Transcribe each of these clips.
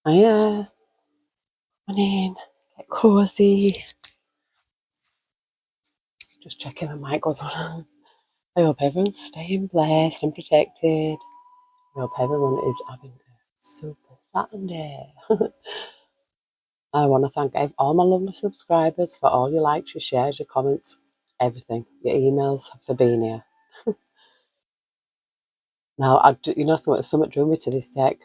Hiya. Come in. Get cozy. Just checking the mic goes on. I hope everyone's staying blessed and protected. I hope everyone is having a super Saturday. I want to thank all my lovely subscribers for all your likes, your shares, your comments, everything. Your emails for being here. Now, something drew me to this deck.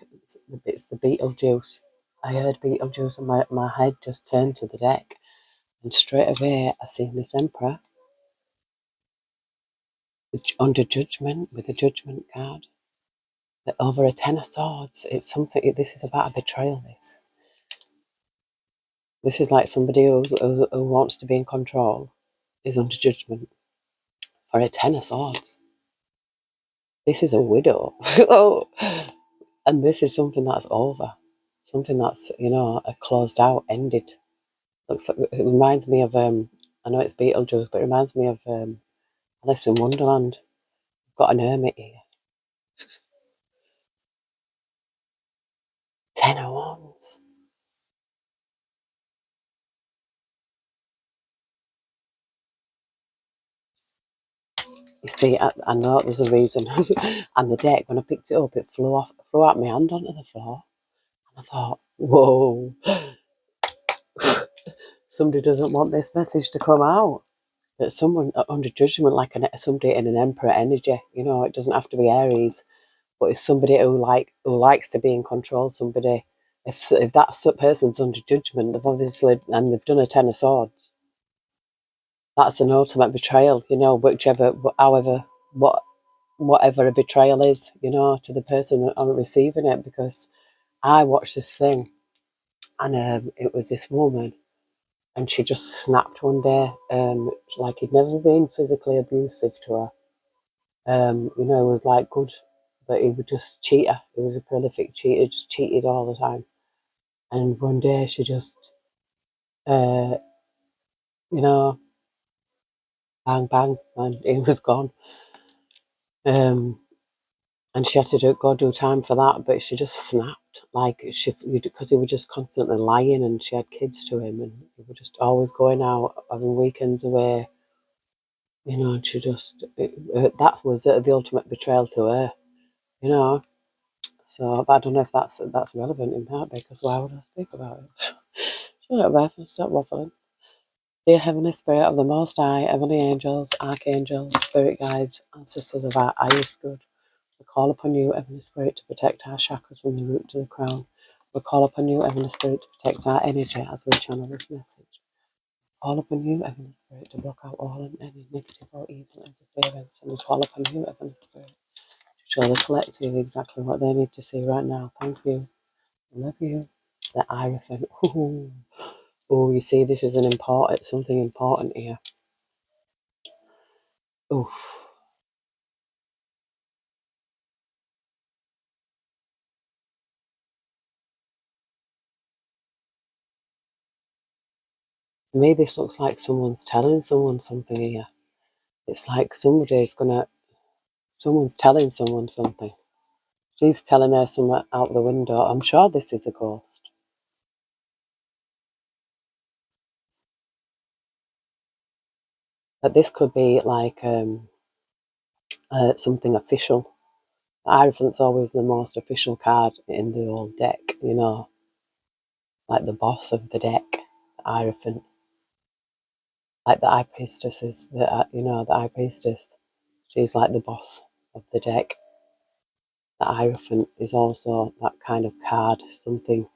It's the Beetlejuice. I heard Beetlejuice and my head just turned to the deck. And straight away, I seen this Emperor under judgment with a judgment card. Over a 10 of swords. It's something. This is about a betrayal. This is like somebody who wants to be in control is under judgment for a 10 of swords. This is a widow. Oh, and this is something that's over, something that's a closed out, ended. Looks like it reminds me of I know it's Beetlejuice, but it reminds me of Alice in Wonderland. I've got an hermit here. 10 of wands. You see, I know there's a reason. And the deck, when I picked it up, it flew out my hand onto the floor. And I thought, whoa, somebody doesn't want this message to come out. That someone under judgment, like somebody in an emperor energy, it doesn't have to be Aries, but it's somebody who likes to be in control. Somebody, if that person's under judgment, they've obviously, and they've done a 10 of swords. That's an ultimate betrayal, whatever a betrayal is, to the person receiving it. Because I watched this thing, and it was this woman, and she just snapped one day. Like he'd never been physically abusive to her. It was like good, but he would just cheat her. He was a prolific cheater, just cheated all the time. And one day she just, uh, bang bang, and he was gone. And she had to go do time for that, but she just snapped, because he was just constantly lying, and she had kids to him, and he was just always going out, having weekends away, and she just, that was the ultimate betrayal to her, so, but I don't know if that's relevant in part, because why would I speak about it? Shut up, Beth, stop waffling. Dear Heavenly Spirit of the Most High, Heavenly Angels, Archangels, Spirit Guides, Ancestors of our highest good, we call upon you, Heavenly Spirit, to protect our chakras from the root to the crown. We call upon you, Heavenly Spirit, to protect our energy as we channel this message. Call upon you, Heavenly Spirit, to block out all and any negative or evil interference. And we call upon you, Heavenly Spirit, to show the collective exactly what they need to see right now. Thank you. I love you. The Hierophant. Oh, you see, this is something important here. Oof. To me, this looks like someone's telling someone something here. It's like someone's telling someone something. She's telling her something out the window. I'm sure this is a ghost. But this could be like something official. The Hierophant's always the most official card in the old deck, like the boss of the deck, the Hierophant. Like the High Priestess is, the High Priestess. She's like the boss of the deck. The Hierophant is also that kind of card, something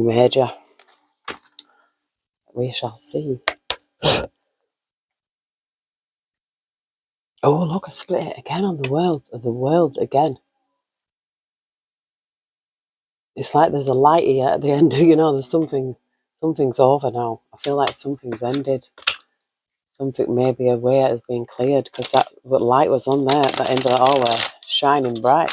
major. We shall see. Oh, look, I split it again on the world again. It's like there's a light here at the end. There's something's over now. I feel like something's ended. Something, maybe a way has been cleared, because that light was on there at the end of the hallway, shining bright.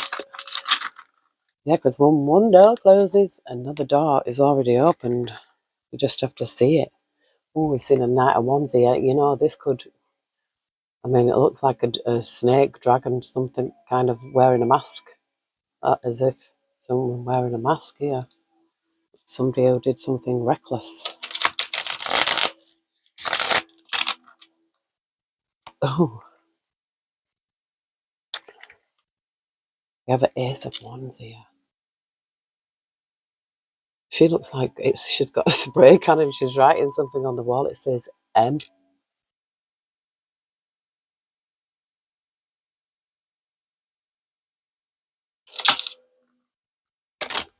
Yeah, because when one door closes, another door is already opened. You just have to see it. Oh, we've seen a Knight of Wands here. This could, it looks like a snake, dragon, something kind of wearing a mask. as if someone wearing a mask here. Somebody who did something reckless. Oh, we have an Ace of Wands here. She looks like she's got a spray can and she's writing something on the wall. It says M.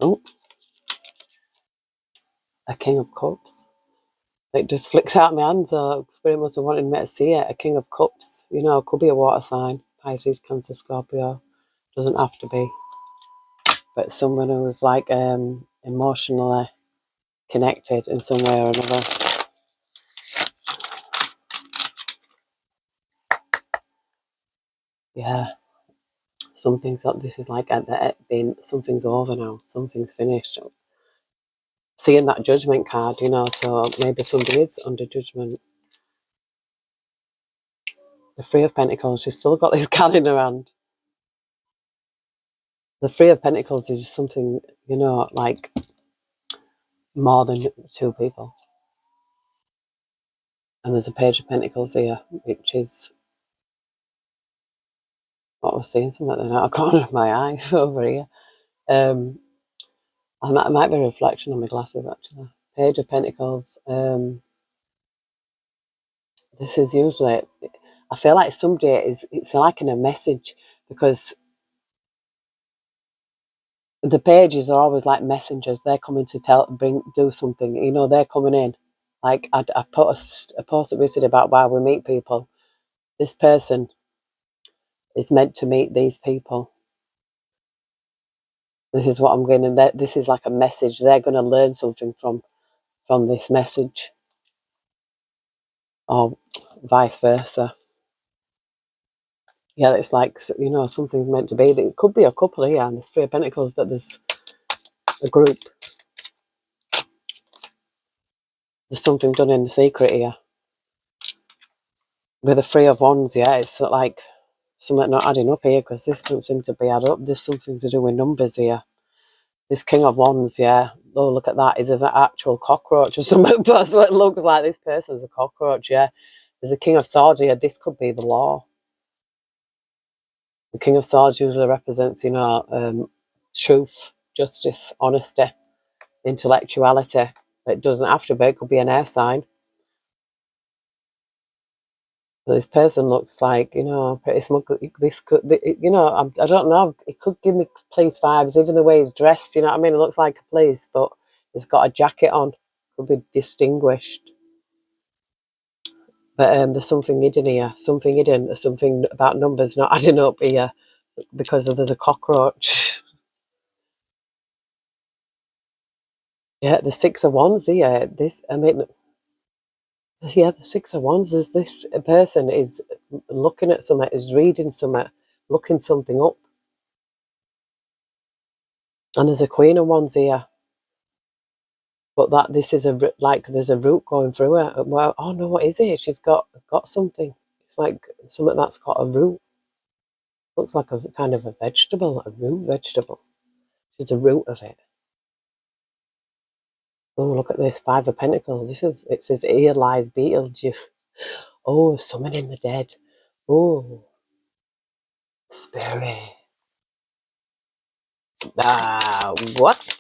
Oh, a King of Cups. It just flicks out my hands. Spirit must have wanted me to see it. A King of Cups. You know, could be a water sign. Pisces, Cancer, Scorpio. Doesn't have to be. But someone who's like emotionally connected in some way or another. Yeah. Something's up. This is like something's over now. Something's finished. Seeing that judgment card, you know, so maybe somebody is under judgment. The Three of Pentacles, she's still got this can in her hand. The Three of Pentacles is something, you know, like more than two people. And there's a Page of Pentacles here, which is what we're seeing, something like that out of the corner of my eye over here. It might be a reflection on my glasses, actually. Page of Pentacles. This is usually, I feel like somebody it's like in a message, because the pages are always like messengers. They're coming to do something. You know, they're coming in. Like I put a post that recently about why we meet people. This person is meant to meet these people. This is what I'm getting. This is like a message. They're going to learn something from this message, or vice versa. Yeah, it's like, you know, something's meant to be. It could be a couple here, and there's Three of Pentacles, but there's a group. There's something done in the secret here. With the Three of Wands, yeah, it's like something not adding up here, because this doesn't seem to be add up. There's something to do with numbers here. This King of Wands, yeah. Oh, look at that. Is it an actual cockroach or something? That's what it looks like. This person's a cockroach, yeah. There's a King of Swords here. This could be the law. The King of Swords usually represents, you know, truth, justice, honesty, intellectuality. It doesn't have to be. It could be an air sign. But this person looks like, you know, pretty smug. This could, you know, I don't know. It could give me police vibes, even the way he's dressed. You know what I mean? It looks like a police, but he's got a jacket on. Could be distinguished. But there's something hidden here. Something hidden. There's something about numbers not adding up here, because there's a cockroach. Yeah, the Six of Wands here. Yeah, the Six of Wands. There's this person is looking at something, is reading something, looking something up. And there's a Queen of Wands here. But this is there's a root going through her. Well, oh no, what is it? She's got something. It's like something that's got a root. Looks like a kind of a vegetable, a root vegetable. She's the root of it. Oh, look at this, Five of Pentacles. It says, here lies Beetlejuice. Oh, summoning the dead. Oh, spirit. Ah, what?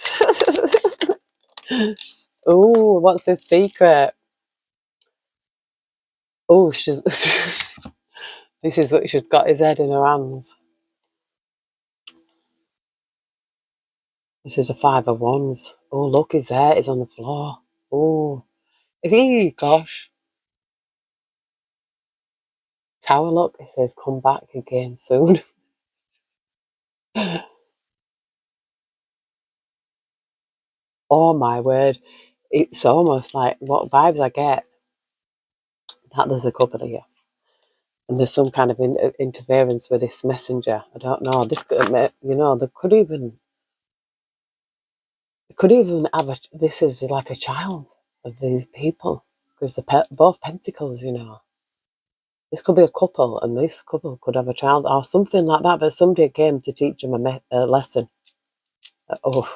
Oh, what's this secret? Oh, this is what she's got his head in her hands. This is a Five of Wands. Oh, look, his hair is on the floor. Oh, gosh. Tower, look, it says, come back again soon. Oh, my word. It's almost like, what vibes I get, that there's a couple here. And there's some kind of interference with this messenger. I don't know. This could, you know, they could even have this is like a child of these people, because both pentacles, you know. This could be a couple, and this couple could have a child or something like that. But somebody came to teach them a lesson. Oh,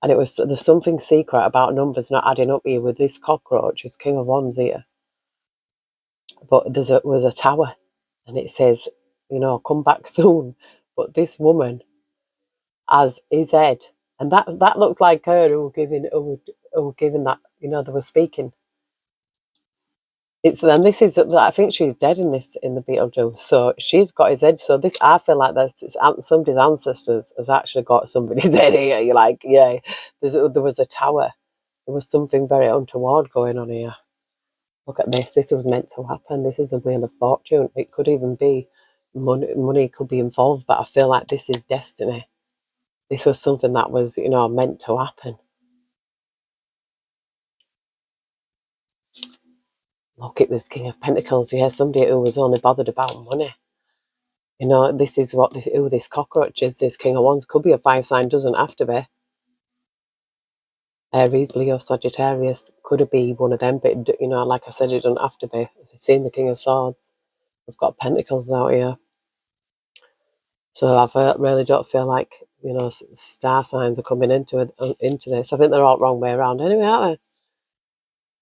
and it was, there's something secret about numbers not adding up here with this cockroach. It's King of Wands here. But was a tower, and it says, come back soon. But this woman has his head, and that looked like her who were giving that. They were speaking. It's and this is, I think she's dead in the Beetlejuice, so she's got his head. So this, I feel like somebody's ancestors has actually got somebody's head here. You're like, yeah, there was a tower. There was something very untoward going on here. Look at this. This was meant to happen. This is the Wheel of Fortune. It could even be money could be involved, but I feel like this is destiny. This was something that was, meant to happen. Look, it was King of Pentacles. Yeah, somebody who was only bothered about money. This is what this cockroach is. This King of Wands could be a fire sign. Doesn't have to be. Aries, Leo, Sagittarius could be one of them, but like I said, it doesn't have to be. If you've seen the King of Swords, we've got Pentacles out here. So I really don't feel like, star signs are coming into this. I think they're all the wrong way around anyway, aren't they?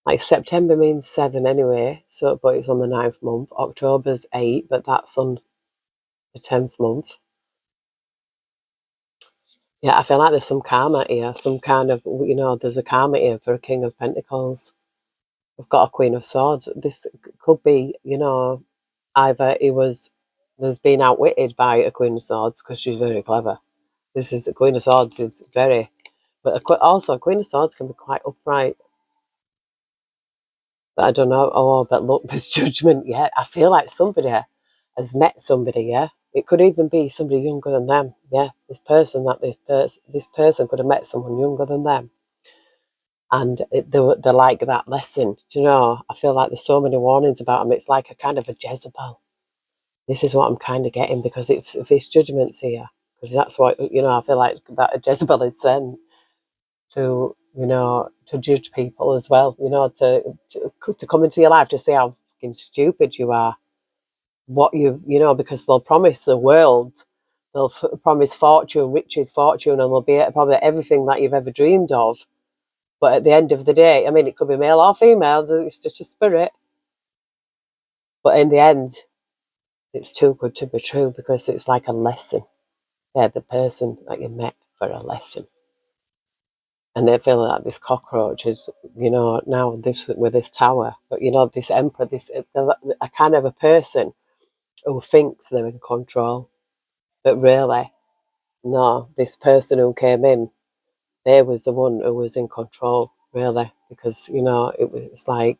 Like September means 7 anyway, but it's on the 9th month. October's 8, but that's on the 10th month. Yeah, I feel like there's some karma here, some kind of, there's a karma here for a King of Pentacles. We've got a Queen of Swords. This could be, either there's been outwitted by a Queen of Swords because she's very clever. This is, a Queen of Swords is very, but also a Queen of Swords can be quite upright. But I don't know. Oh, but look, there's judgment. Yeah, I feel like somebody has met somebody. Yeah, it could even be somebody younger than them. Yeah, this person could have met someone younger than them, and they're like that lesson. Do you know? I feel like there's so many warnings about them. It's like a kind of a Jezebel. This is what I'm kind of getting, because if it's judgments here, because that's what I feel like that a Jezebel is sent to, to judge people as well, to come into your life to see how fucking stupid you are, because they'll promise the world, they'll promise fortune, riches, fortune, and they'll be probably everything that you've ever dreamed of. But at the end of the day, I mean, it could be male or female, it's just a spirit. But in the end, it's too good to be true, because it's like a lesson. They're the person that you met for a lesson. And they feel like this cockroach is, now this with this tower, but this emperor, this a kind of a person who thinks they're in control, but really, no. This person who came in, they was the one who was in control, really, because it was like,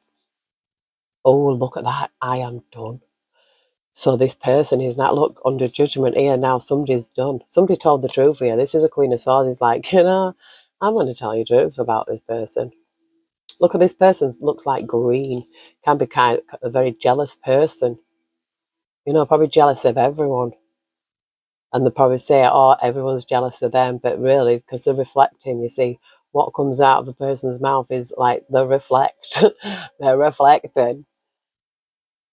oh, look at that, I am done. So this person is not, look, under judgment here now. Somebody's done. Somebody told the truth here. This is a Queen of Swords. It's like, I'm going to tell you the truth about this person. Look at this person, looks like green. Can be kind of a very jealous person. Probably jealous of everyone. And they probably say, oh, everyone's jealous of them. But really, because they're reflecting, you see, what comes out of a person's mouth is like they reflect. They're reflecting.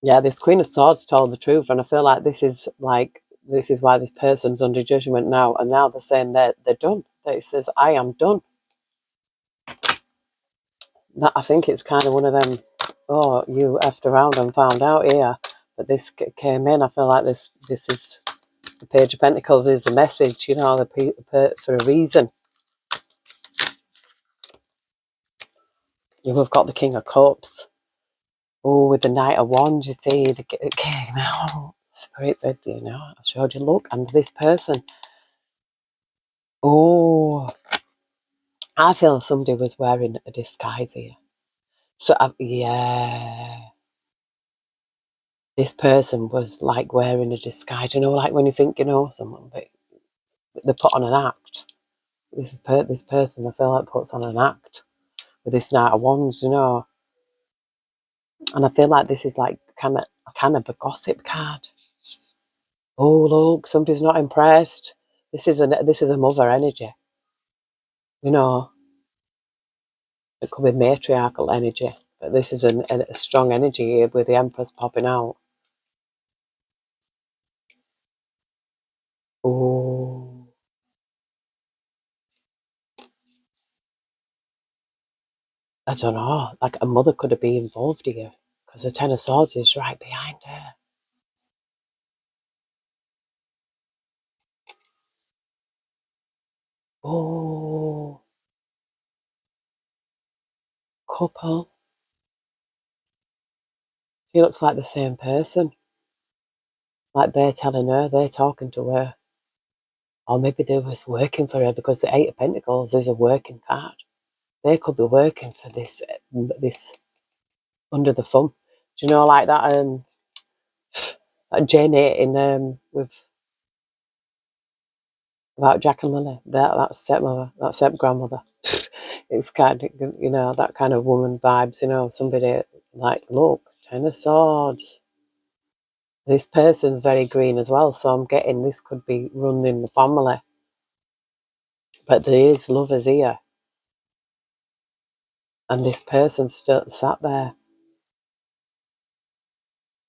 Yeah, this Queen of Swords told the truth. And I feel like this is why this person's under judgment now. And now they're saying they're done. It says, I am done. I think it's kind of one of them, oh, you effed around and found out here. But this came in. I feel like this is, the Page of Pentacles is the message, for a reason. We've got the King of Cups. Oh, with the Knight of Wands, you see, the King now. Spirit said, I showed you, look, and this person. Oh, I feel somebody was wearing a disguise here. So, yeah. This person was like wearing a disguise, like when you think you know someone, but they put on an act. This person, I feel like, puts on an act with this Knight of Wands, and I feel like this is like kind of a gossip card. Oh, look, somebody's not impressed. This is a mother energy, It could be matriarchal energy, but this is a strong energy here with the Empress popping out. Oh, I don't know, like a mother could have been involved here because the Ten of Swords is right behind her. Oh, couple. She looks like the same person. Like they're telling her, they're talking to her. Or maybe they was working for her because the Eight of Pentacles is a working card. They could be working for this under the thumb. Do you know, like that Jane in with about Jack and Lily? That stepmother, that step grandmother. It's kind of, you know, that kind of woman vibes. You know, somebody like, look, Ten of Swords. This person's very green as well, so I'm getting this could be run in the family. But there is lovers here. And this person's still sat there.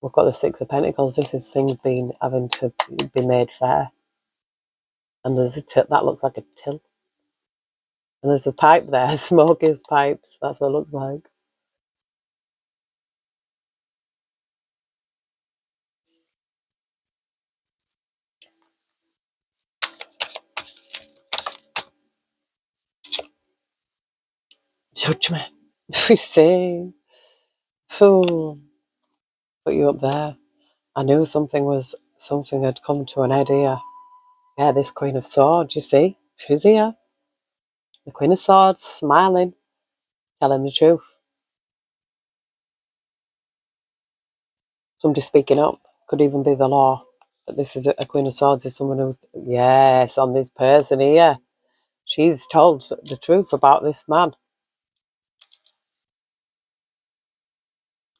We've got the Six of Pentacles. This is things being having to be made fair. And there's a till, that looks like a till. And there's a pipe there, smoker's pipes. That's what it looks like. Judgment. We see. Fool. Put you up there. I knew something had come to an head here. Yeah, this Queen of Swords, you see? She's here. The Queen of Swords, smiling, telling the truth. Somebody speaking up. Could even be the law. But this is a Queen of Swords is someone who's, yes, on this person here. She's told the truth about this man.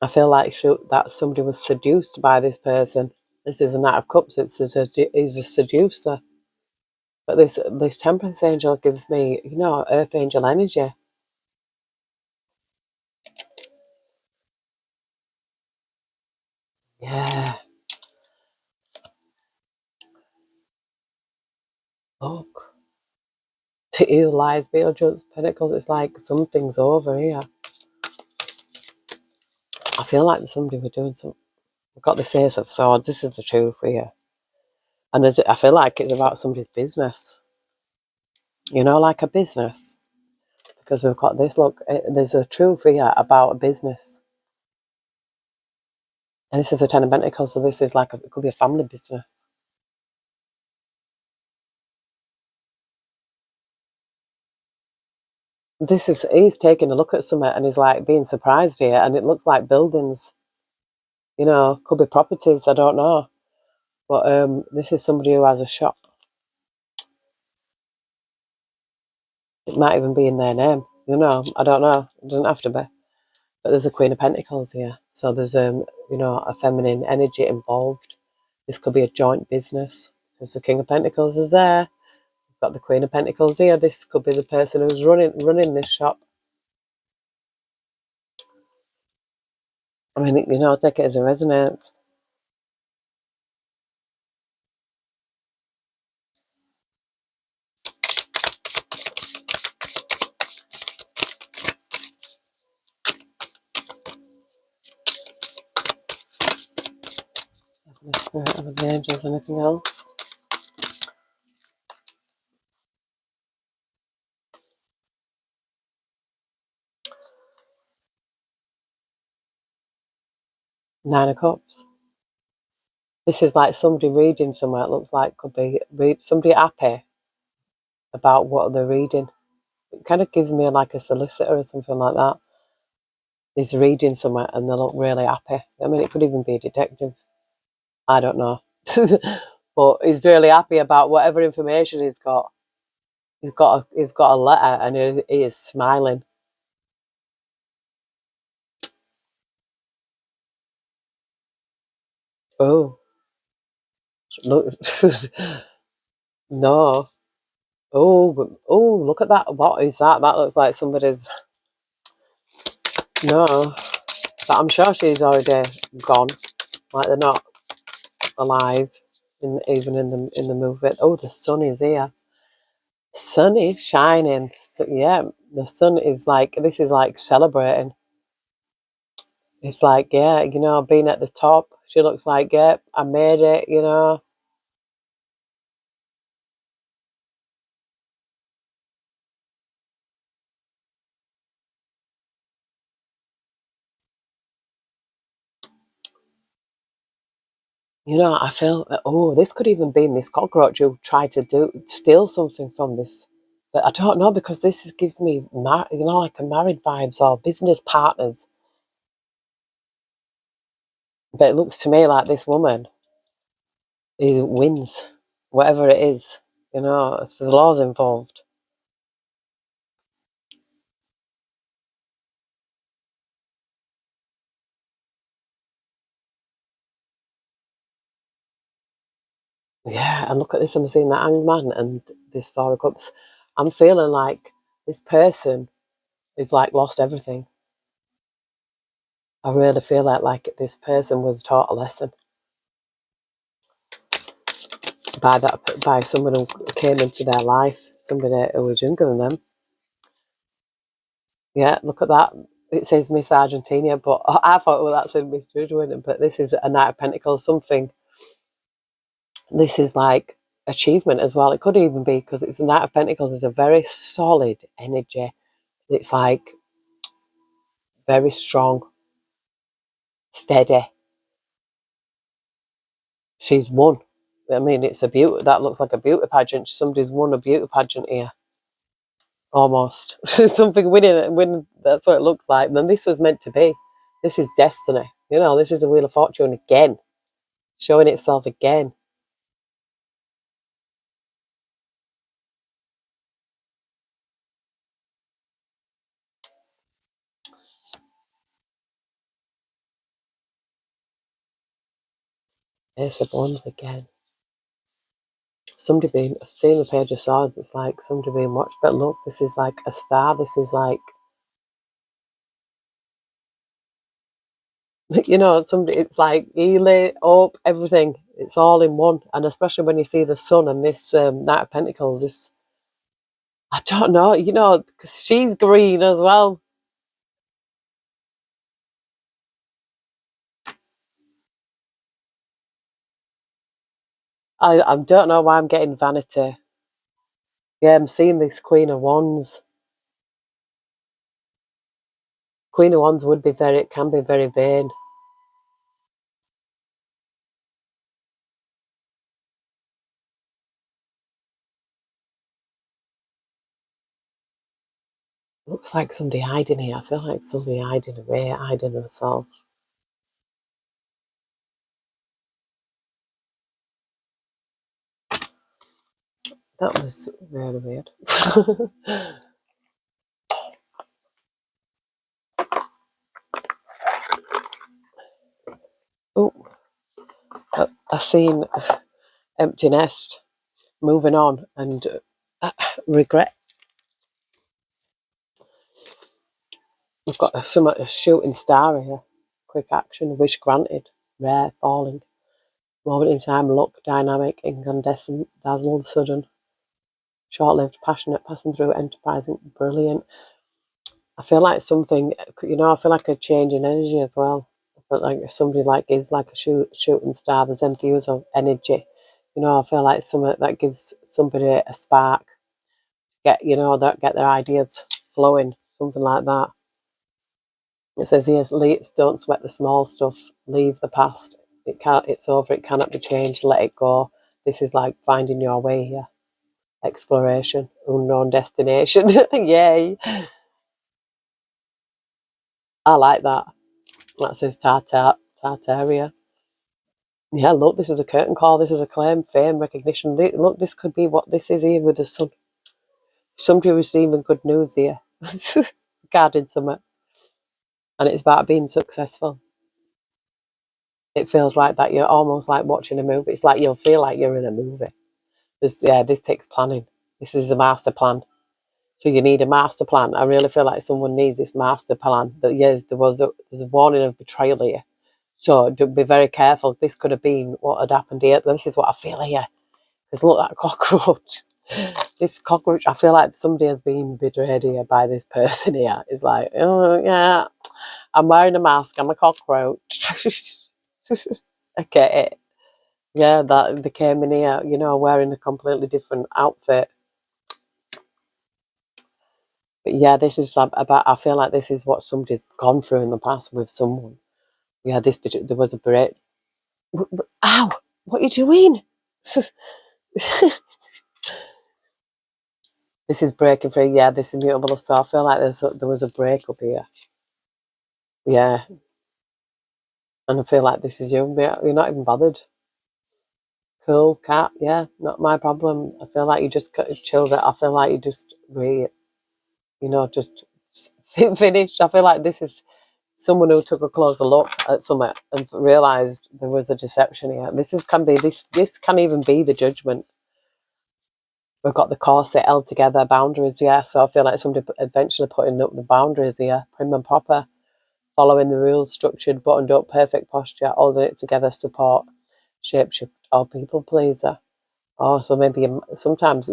I feel like that somebody was seduced by this person. This is a Knight of Cups. He's a seducer. But this Temperance Angel gives me, you know, Earth Angel energy. Yeah. Look. To heal lies, Beetlejuice, Pentacles. It's like something's over here. I feel like somebody was doing something. We've got this Ace of Swords. This is the truth here. And I feel like it's about somebody's business. You know, like a business. Because we've got this, look, there's a truth here about a business. And this is a Ten of Pentacles, so this is like, it could be a family business. He's taking a look at something and he's like being surprised here, and it looks like buildings. You know, could be properties, I don't know. But this is somebody who has a shop. It might even be in their name. You know, I don't know. It doesn't have to be. But there's a Queen of Pentacles here. So there's, you know, a feminine energy involved. This could be a joint business. Because the King of Pentacles is there. We've got the Queen of Pentacles here. This could be the person who's running this shop. I mean, you know, take it as a resonance. The Spirit of the Angels, anything else? Nine of Cups. This is like somebody reading somewhere. It looks like could be somebody happy about what they're reading. It kind of gives me like a solicitor or something like that. He's reading somewhere and they look really happy. I mean, it could even be a detective. I don't know. But he's really happy about whatever information he's got. He's got a letter and he is smiling. Oh, look. No. Oh, look at that. What is that? That looks like somebody's. No. But I'm sure she's already gone. Like they're not alive, even in the movie. Oh, the sun is here. Sun is shining. So, yeah, the sun is like, this is like celebrating. It's like, yeah, you know, being at the top. She looks like, yeah, I made it, you know. You know, I feel that, oh, this could even be in this cockroach who tried to steal something from this. But I don't know, because this gives me, you know, like a married vibes or business partners. But it looks to me like this woman wins, whatever it is, you know, if the law's involved. Yeah, and look at this, I'm seeing that hanged man and this Four of Cups. I'm feeling like this person is like lost everything. I really feel like this person was taught a lesson by someone who came into their life, somebody who was younger than them. Yeah, look at that. It says Miss Argentina, but I thought, well, that's in Miss Judgment, but this is a Knight of Pentacles, something. This is like achievement as well. It could even be because it's the Knight of Pentacles is a very solid energy. It's like very strong, steady. She's won. I mean, it's a beauty. That looks like a beauty pageant. Somebody's won a beauty pageant here. Almost. Something winning. That's what it looks like. And then this was meant to be. This is destiny. You know, this is the Wheel of Fortune again. Showing itself again. Ace of Wands again. Somebody being, seeing the Page of Swords, it's like somebody being watched. But look, this is like a star. This is like, you know, somebody, it's like healing, hope, everything. It's all in one. And especially when you see the sun and this Knight of Pentacles, this, I don't know, you know, because she's green as well. I don't know why I'm getting vanity. Yeah, I'm seeing this Queen of Wands. Queen of Wands would be very, it can be very vain. Looks like somebody hiding here. I feel like somebody hiding away, hiding herself. That was really weird. Oh, I seen empty nest, moving on, and regret. We've got a shooting star here. Quick action, wish granted, rare, falling. Moment in time, luck, dynamic, incandescent, dazzled, sudden, short-lived, passionate, passing through, enterprising, brilliant. I feel like something, you know, I feel like a change in energy as well. I feel like somebody like is like a shooting star. There's enthusiasm, energy. You know, I feel like something that gives somebody a spark. Get, you know, that get their ideas flowing, something like that. It says here, don't sweat the small stuff. Leave the past. It can't. It's over. It cannot be changed. Let it go. This is like finding your way here. Exploration, unknown destination. Yay! I like that. That says Tartaria. Yeah, look, this is a curtain call. This is acclaim, fame, recognition. Look, this could be what this is here with the sun. Somebody receiving good news here regarding something, and it's about being successful. It feels like that you're almost like watching a movie. It's like you'll feel like you're in a movie. This takes planning. This is a master plan. So you need a master plan. I really feel like someone needs this master plan. But yes, there's a warning of betrayal here. So be very careful. This could have been what had happened here. This is what I feel here. Because look, that cockroach. This cockroach, I feel like somebody has been betrayed here by this person here. It's like, oh yeah, I'm wearing a mask, I'm a cockroach. Okay. Yeah, that they came in here, wearing a completely different outfit. But yeah, this is about. I feel like this is what somebody's gone through in the past with someone. Yeah, there was a break. Ow! What are you doing? This is breaking free. Yeah, this is mutable. So I feel like there was a break up here. Yeah, and I feel like this is you. You're not even bothered. Cool, cat. Yeah, not my problem. I feel like you just chilled it. I feel like you just really, just finished. I feel like this is someone who took a closer look at something and realised there was a deception here. This can even be the judgment. We've got the corset held together, boundaries, yeah. So I feel like somebody eventually putting up the boundaries here, prim and proper, following the rules, structured, buttoned up, perfect posture, holding it together, support, shapeshift, or people pleaser. Oh, so maybe sometimes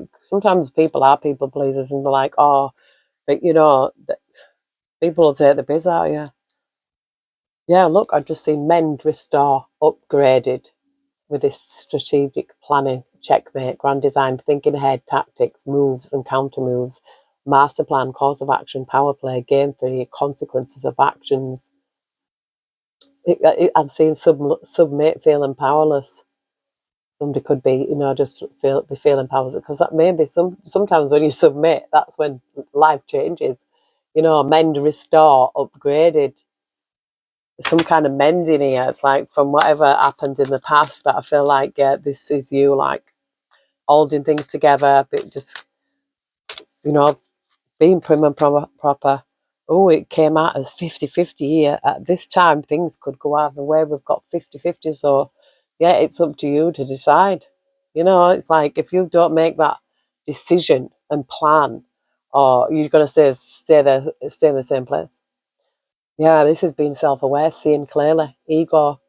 people are people pleasers and they're like, oh, but people will take the piss out of you. Yeah, look, I've just seen mend, restore, upgraded with this strategic planning, checkmate, grand design, thinking ahead, tactics, moves and counter moves, master plan, course of action, power play, game theory, consequences of actions. I'm seeing submit, feeling powerless. Somebody could be, just be feeling powerless because that maybe sometimes when you submit, that's when life changes. Mend, restore, upgraded. Some kind of mending here. It's like from whatever happened in the past, but I feel like this is you like holding things together, but just being prim and proper. Oh, it came out as 50-50 here. At this time, things could go either way. We've got 50-50, so yeah, it's up to you to decide. It's like if you don't make that decision and plan, or you're gonna stay in the same place. Yeah, this has been self-aware, seeing clearly, ego,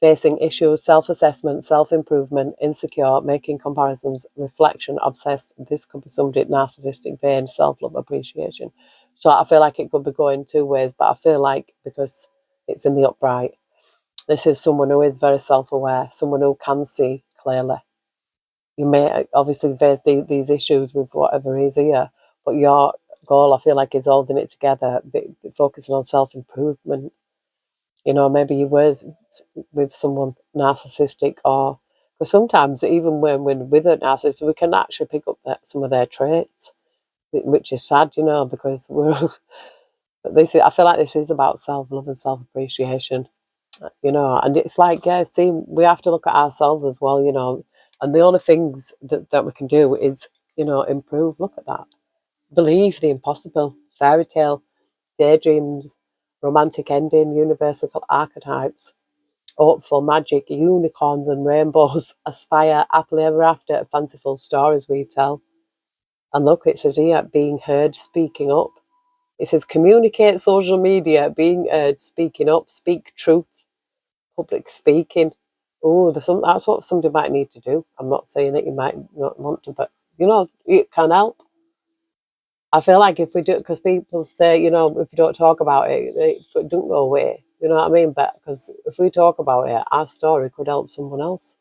facing issues, self-assessment, self-improvement, insecure, making comparisons, reflection, obsessed. This could be somebody narcissistic, vain, self-love, appreciation. So I feel like it could be going two ways, but I feel like because it's in the upright, this is someone who is very self-aware, someone who can see clearly. You may obviously face these issues with whatever is here, but your goal, I feel like, is holding it together, focusing on self-improvement. Maybe you was with someone narcissistic, or because sometimes even when we're with a narcissist, we can actually pick up some of their traits, which is sad, because we're. I feel like this is about self-love and self-appreciation, and it's like, yeah, see, we have to look at ourselves as well, and the only things that we can do is, improve. Look at that. Believe the impossible, fairy tale, daydreams, romantic ending, universal archetypes, hopeful, magic, unicorns and rainbows, aspire, happily ever after, fanciful stories we tell. And look, it says here, being heard, speaking up. It says communicate, social media, being heard, speaking up, speak truth, public speaking. Oh, that's what somebody might need to do. I'm not saying that you might not want to, but it can help. I feel like if we do, because people say, if you don't talk about it, it don't go away. You know what I mean? But because if we talk about it, our story could help someone else.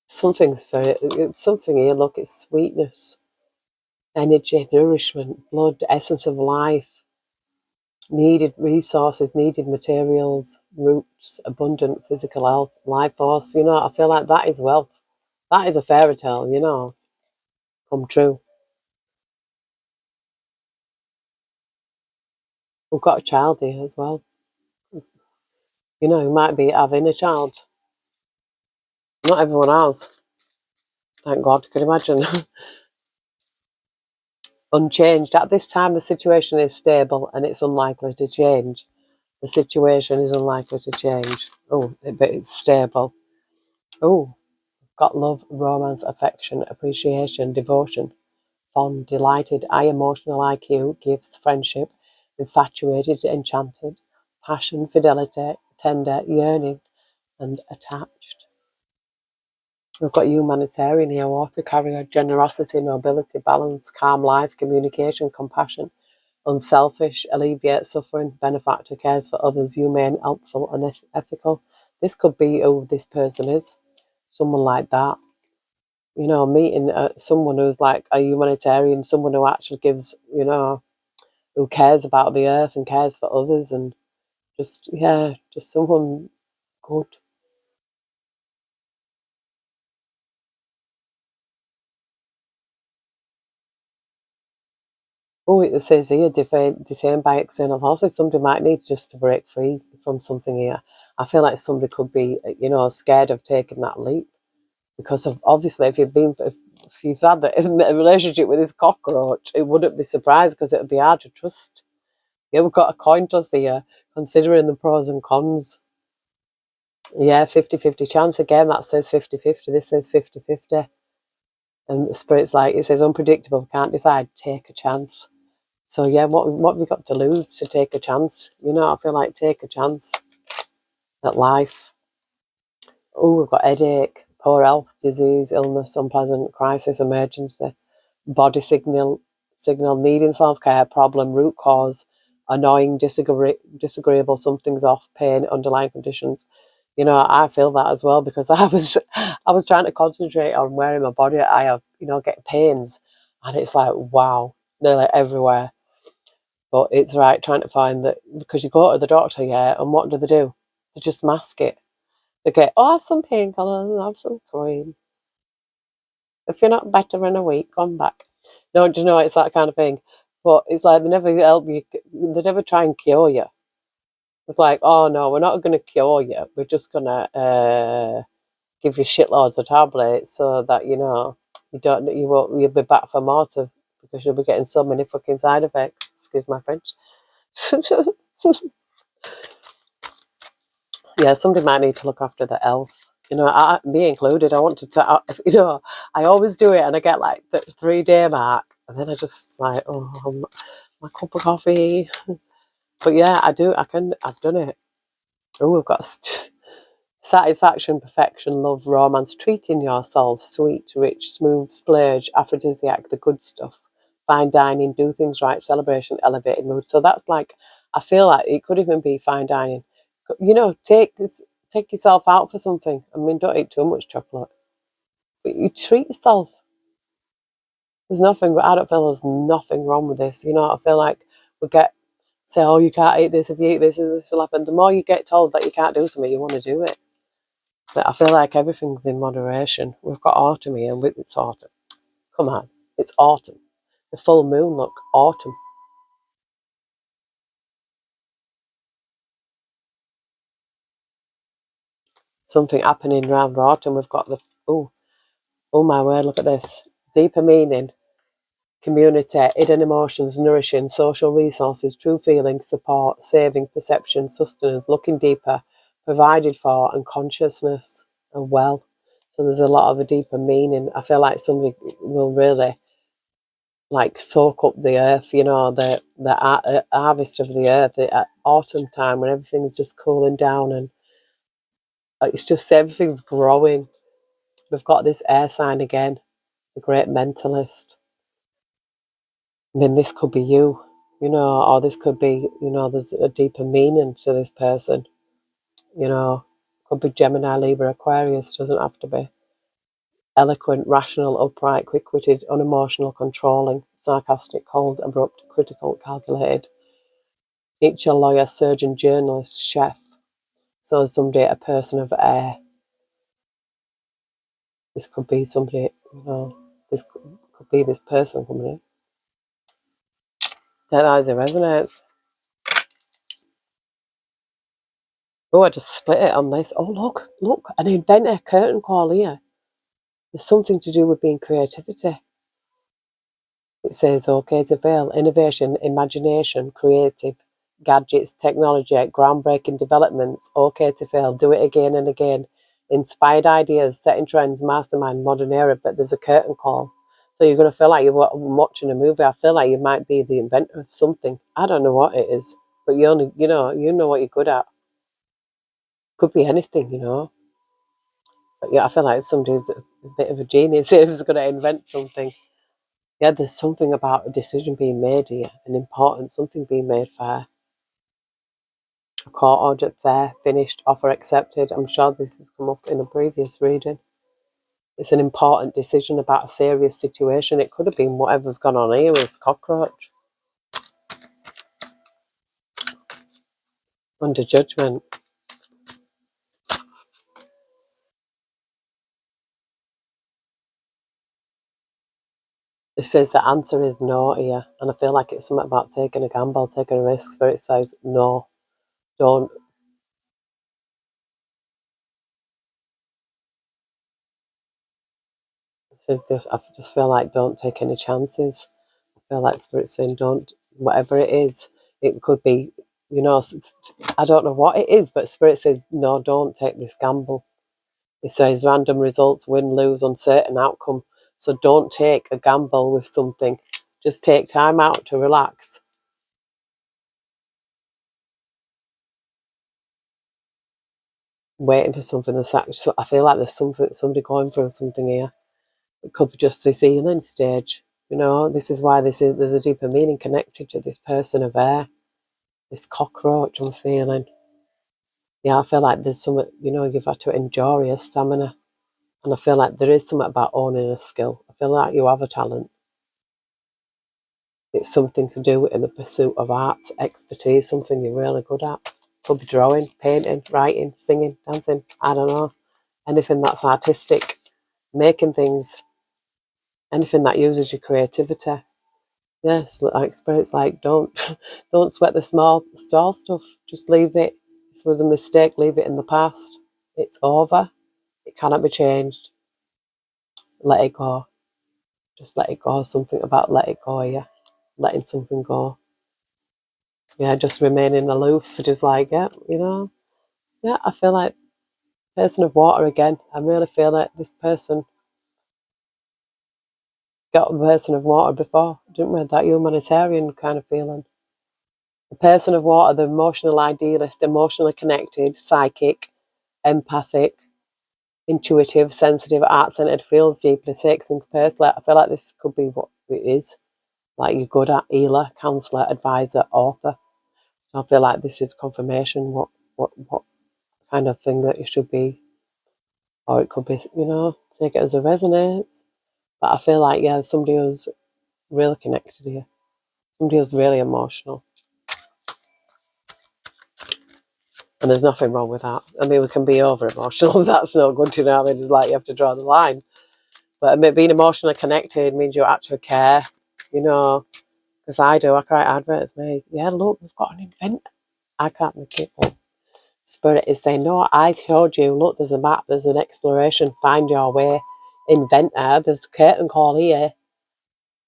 It's something here. Look, it's sweetness, energy, nourishment, blood, essence of life, needed resources, needed materials, roots, abundant physical health, life force. I feel like that is wealth. That is a fairy tale, come true. We've got a child here as well. You might be having a child. Not everyone has. Thank God. Could you imagine? Unchanged. At this time, the situation is stable and it's unlikely to change. The situation is unlikely to change. Oh, but it's stable. Oh, got love, romance, affection, appreciation, devotion, fond, delighted, high emotional IQ, gifts, friendship, infatuated, enchanted, passion, fidelity, tender, yearning, and attached. We've got humanitarian here, water carrier, generosity, nobility, balance, calm life, communication, compassion, unselfish, alleviate suffering, benefactor, cares for others, humane, helpful, and ethical. This could be who this person is, someone like that. You know, meeting someone who's like a humanitarian, someone who actually gives, you know, who cares about the earth and cares for others, and just, yeah, just someone good. Oh, it says here, detained by external forces. Somebody might need just to break free from something here. I feel like somebody could be, you know, scared of taking that leap because of, obviously, if you've had a relationship with this cockroach, it wouldn't be surprised because it would be hard to trust. Yeah, we've got a coin toss here, considering the pros and cons. Yeah, 50-50 chance. Again, that says 50-50. This says 50-50. And the spirit's like, it says unpredictable, can't decide, take a chance. So yeah, what have you got to lose to take a chance? You know, I feel like take a chance at life. Oh, we've got headache, poor health, disease, illness, unpleasant, crisis, emergency, body signal needing self-care, problem, root cause, annoying, disagreeable, something's off, pain, underlying conditions. You know, I feel that as well because I was trying to concentrate on where in my body I have, you know, get pains, and it's like, wow, they're like everywhere. But it's right trying to find that, because you go to the doctor, yeah, and what do? They just mask it. They get, oh, have some painkillers, have some cream. If you're not better in a week, come back. No, do you know, it's that kind of thing. But it's like they never help you, they never try and cure you. It's like, oh no, we're not going to cure you. We're just going to give you shitloads of tablets so that, you know, you'll be back for more because you'll be getting so many fucking side effects. Excuse my French. Yeah, somebody might need to look after the health. You know, me included. I wanted to, you know, I always do it, and I get like the 3 day mark, and then I just like, oh, my cup of coffee. But yeah, I do. I've done it. Oh, we've got satisfaction, perfection, love, romance, treating yourself, sweet, rich, smooth, splurge, aphrodisiac, the good stuff, fine dining, do things right, celebration, elevated mood. So that's like, I feel like it could even be fine dining. You know, take yourself out for something. I mean, don't eat too much chocolate, but you treat yourself. There's nothing. I don't feel there's nothing wrong with this. You know, I feel like we get say, oh, you can't eat this. If you eat this, this will happen. The more you get told that you can't do something, you want to do it. But I feel like everything's in moderation. We've got autumn here, and it's autumn. Come on, it's autumn. The full moon, look, autumn. Something happening around autumn. We've got the oh my word, look at this. Deeper meaning, community, hidden emotions, nourishing, social resources, true feelings, support, saving, perception, sustenance, looking deeper, provided for, and consciousness, and well. So there's a lot of a deeper meaning. I feel like somebody will really like soak up the earth, you know, the harvest of the earth at autumn time when everything's just cooling down, and it's just everything's growing. We've got this air sign again, the great mentalist. I mean, this could be you, you know, or this could be, you know, there's a deeper meaning to this person, you know, could be Gemini, Libra, Aquarius, doesn't have to be. Eloquent, rational, upright, quick-witted, unemotional, controlling, sarcastic, cold, abrupt, critical, calculated. Teacher, lawyer, surgeon, journalist, chef. So somebody, a person of air. This could be somebody, you know, this could be this person coming in. That eyes it resonates. Oh, I just split it on this. Oh, look, an inventor curtain call here. There's something to do with being creativity. It says, okay, to fail, innovation, imagination, creative, gadgets, technology, groundbreaking developments, okay to fail, do it again and again, inspired ideas, setting trends, mastermind, modern era, but there's a curtain call. So you're going to feel like you're watching a movie. I feel like you might be the inventor of something. I don't know what it is, but you only, you know what you're good at. Could be anything, But yeah, I feel like somebody's a bit of a genius who's going to invent something. Yeah, there's something about a decision being made here, an important something being made fair. A court ordered fair, finished, offer accepted. I'm sure this has come up in a previous reading. It's an important decision about a serious situation. It could have been whatever's gone on here with Cockroach. Under judgment. It says the answer is no here. And I feel like it's something about taking a gamble, taking a risk. Spirit says no, don't. I just feel like don't take any chances. I feel like Spirit's saying don't, whatever it is. It could be, I don't know what it is, but Spirit says no, don't take this gamble. It says random results, win, lose, uncertain outcome. So don't take a gamble with something. Just take time out to relax. Waiting for something that's actually, I feel like there's somebody going through something here. It could be just this healing stage. This is why there's a deeper meaning connected to this person of air, this cockroach I'm feeling. Yeah, I feel like there's something, you've had to endure your stamina. And I feel like there is something about owning a skill. I feel like you have a talent. It's something to do in the pursuit of art, expertise, something you're really good at. Could be drawing, painting, writing, singing, dancing, I don't know. Anything that's artistic, making things, anything that uses your creativity. Yes, like Spirit's like, don't don't sweat the small stuff. Just leave it. This was a mistake, leave it in the past. It's over. It cannot be changed. Let it go. Just let it go. Something about let it go, yeah. Letting something go. Yeah, just remaining aloof, just like, yeah, Yeah, I feel like person of water again. I really feel like this person got a person of water before, didn't we? That humanitarian kind of feeling. The person of water, the emotional idealist, emotionally connected, psychic, empathic, intuitive, sensitive, art-centered, feels deeply, takes things personally. I feel like this could be what it is. Like you're good at healer, counsellor, advisor, author. So I feel like this is confirmation what kind of thing that you should be. Or it could be, take it as a resonance. But I feel like, yeah, somebody who's really connected here. Somebody who's really emotional. And there's nothing wrong with that. I mean, we can be over emotional. That's not good, I mean, it's like you have to draw the line. But being emotionally connected means you actually care, because I do. I write adverts, mate. Yeah, look, we've got an inventor. I can't make it up. Spirit is saying, no, I showed you. Look, there's a map, there's an exploration. Find your way. Inventor, there's a curtain call here.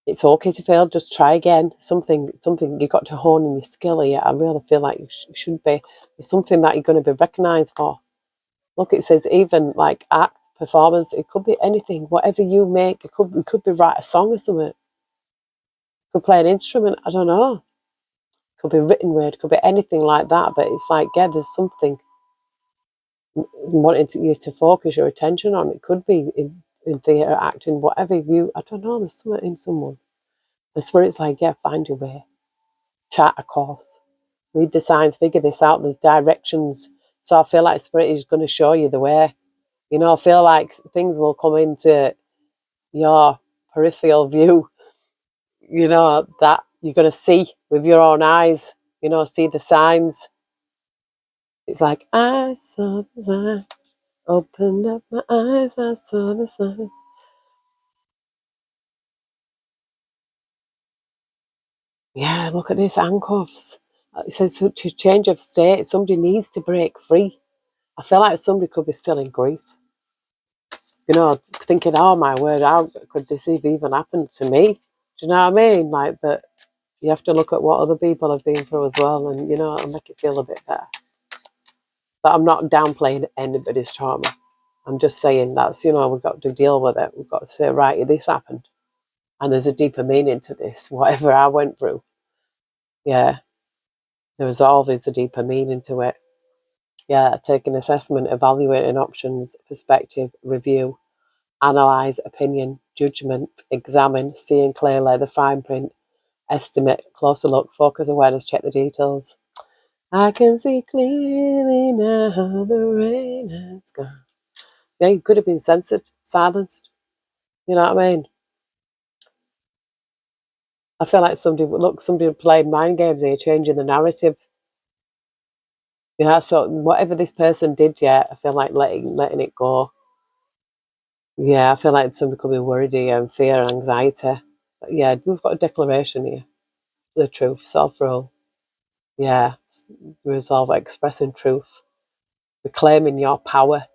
It's okay to fail. Just try again. Something you got to hone in your skill here. I really feel like you should be. There's something that you're going to be recognised for. Look, it says even like act, performance. It could be anything. Whatever you make, it could be write a song or something. It could play an instrument. I don't know. It could be written word. It could be anything like that. But it's like, yeah, there's something wanting you to focus your attention on. It could be in theatre, acting, whatever I don't know. There's something in someone. That's where it's like, yeah, find your way. Chart a course. Read the signs, figure this out. There's directions. So I feel like Spirit is going to show you the way. I feel like things will come into your peripheral view, that you're going to see with your own eyes, see the signs. It's like, I saw the sign, opened up my eyes, I saw the sign. Yeah, look at this, handcuffs. It says to change of state, somebody needs to break free. I feel like somebody could be still in grief. Thinking, oh my word, how could this have even happened to me? Do you know what I mean? Like, but you have to look at what other people have been through as well, and it'll make it feel a bit better. But I'm not downplaying anybody's trauma. I'm just saying we've got to deal with it. We've got to say, right, this happened. And there's a deeper meaning to this, whatever I went through. Yeah, there's always a deeper meaning to it. Yeah, take an assessment, evaluating options, perspective, review, analyse, opinion, judgment, examine, seeing clearly, the fine print, estimate, closer look, focus, awareness, check the details. I can see clearly now the rain has gone. Yeah, you could have been censored, silenced. You know what I mean? I feel like somebody played mind games here, changing the narrative. Yeah, so whatever this person did, yeah, I feel like letting it go. Yeah, I feel like somebody could be worried here and fear and anxiety. But yeah, we've got a declaration here. The truth, self-rule. Yeah, resolve expressing truth, reclaiming your power.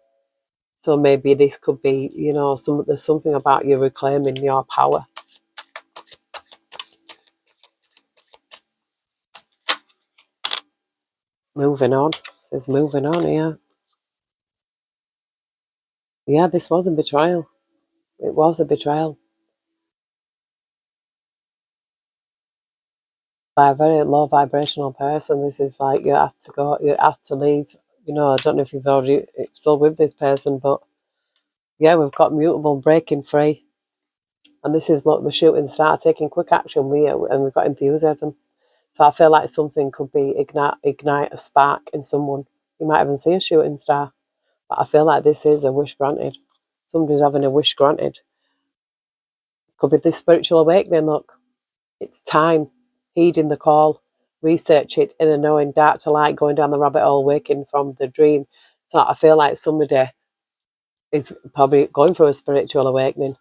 So maybe this could be, there's something about you reclaiming your power. Moving on. It says moving on here. Yeah, this was a betrayal. It was a betrayal by a very low vibrational person. This is like you have to go, you have to leave. I don't know if you've already still with this person, but yeah, we've got mutable, breaking free. And this is, look, the shooting star, taking quick action, and we've got enthusiasm. So I feel like something could be ignite a spark in someone. You might even see a shooting star. But I feel like this is a wish granted. Somebody's having a wish granted. Could be this spiritual awakening, look. It's time. Heeding the call. Research it, inner knowing, dark to light, going down the rabbit hole, waking from the dream. So I feel like somebody is probably going through a spiritual awakening.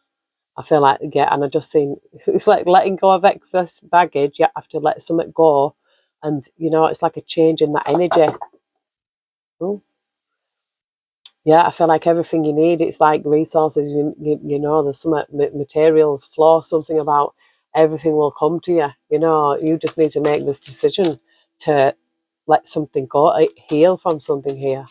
I feel like, yeah, and I just seen, it's like letting go of excess baggage. You have to let something go. And, it's like a change in that energy. Ooh. Yeah, I feel like everything you need, it's like resources, there's some materials, flow, something about everything will come to you. You just need to make this decision to let something go, heal from something here.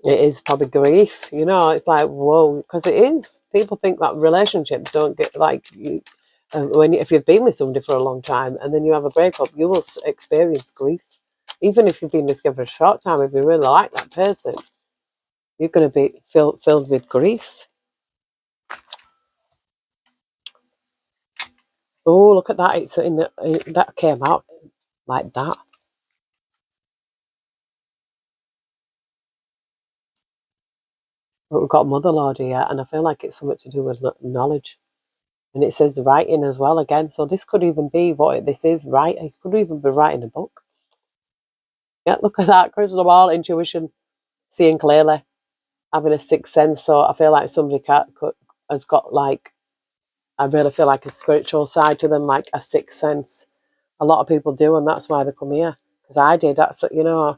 It is probably grief, it's like, whoa, because it is. People think that relationships don't get if you've been with somebody for a long time and then you have a breakup, you will experience grief. Even if you've been together for a short time, if you really like that person, you're going to be filled with grief. Oh, look at that! It's that came out like that. But we've got Mother Lord here, and I feel like it's something to do with knowledge. And it says writing as well again. So this could even be what this is, right? It could even be writing a book. Yeah, look at that. Crystal ball, intuition, seeing clearly, having a sixth sense. So I feel like somebody has got like, I really feel like a spiritual side to them, like a sixth sense. A lot of people do, and that's why they come here. Because I did. That's, even though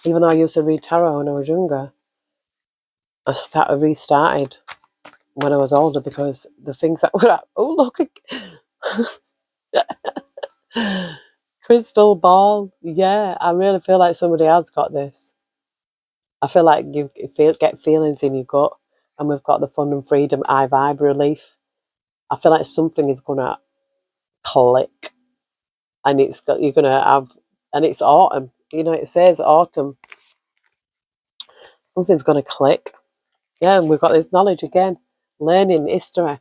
I used to read tarot when I was younger, I restarted when I was older because the things that were, oh, look, crystal ball. Yeah, I really feel like somebody else got this. I feel like you get feelings in your gut, and we've got the fun and freedom, I vibe relief. I feel like something is going to click, and you're going to have, and it's autumn. It says autumn. Something's going to click. Yeah, and we've got this knowledge again, learning history,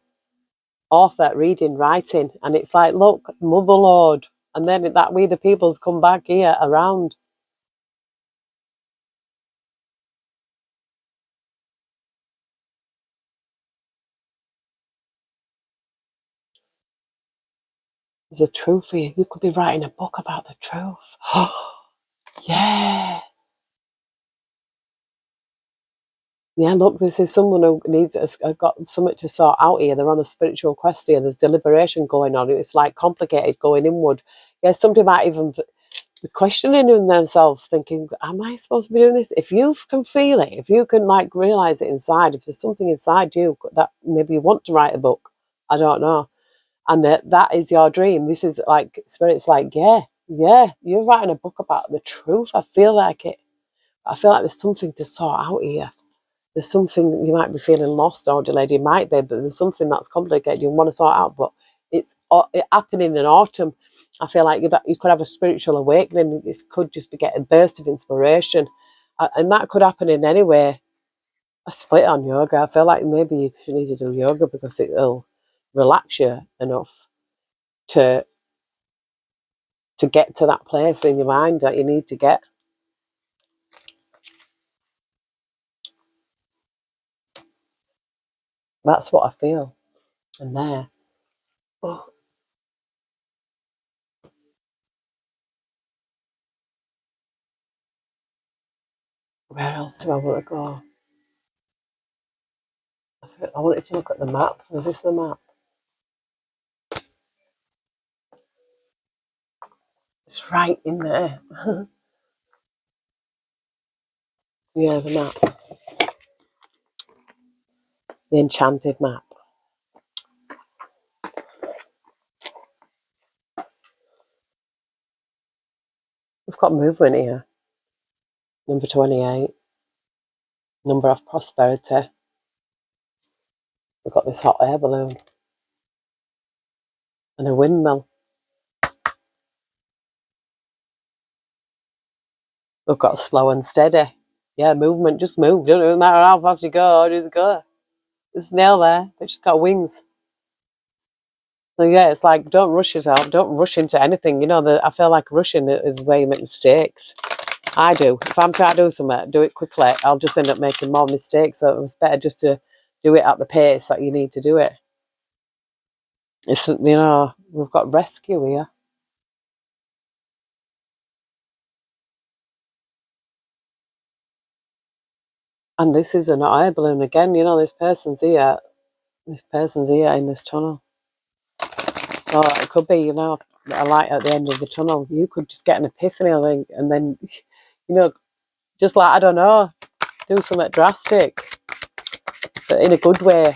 author, reading, writing, and it's like, look, Mother Lord, and then that we the peoples come back here around. There's a truth here. You could be writing a book about the truth. Yeah. Yeah, look, this is someone who has got something to sort out here. They're on a spiritual quest here. There's deliberation going on. It's like complicated, going inward. Yeah, somebody might even be questioning in themselves, thinking, am I supposed to be doing this? If you can feel it, if you can like realize it inside, if there's something inside you that maybe you want to write a book, I don't know. And that is your dream. This is like, Spirit's like, yeah, you're writing a book about the truth. I feel like it. I feel like there's something to sort out here. there's something you might be feeling lost or delayed. You might be, but there's something that's complicated you want to sort out. But it's it happening in autumn. I feel like you could have a spiritual awakening. This could just be getting a burst of inspiration, and that could happen in any way. A split on yoga. I feel like maybe you should need to do yoga because it'll relax you enough to get to that place in your mind that you need to get. That's what I feel. And there. Oh, where else do I want to go? I wanted to look at the map. Was this the map? It's right in there. Yeah, the map. The enchanted map. We've got movement here. Number 28. Number of prosperity. We've got this hot air balloon. And a windmill. We've got slow and steady. Yeah, movement. Just move. Doesn't matter how fast you go. Just go. There's a snail there, but she's got wings. So yeah, it's like, don't rush yourself. Don't rush into anything. I feel like rushing is where you make mistakes. I do. If I'm trying to do something, do it quickly. I'll just end up making more mistakes. So it's better just to do it at the pace that you need to do it. It's, we've got rescue here. And this is an air balloon again. This person's here. This person's here in this tunnel. So it could be, a light at the end of the tunnel. You could just get an epiphany, I think, and then, just like, I don't know, do something drastic, but in a good way.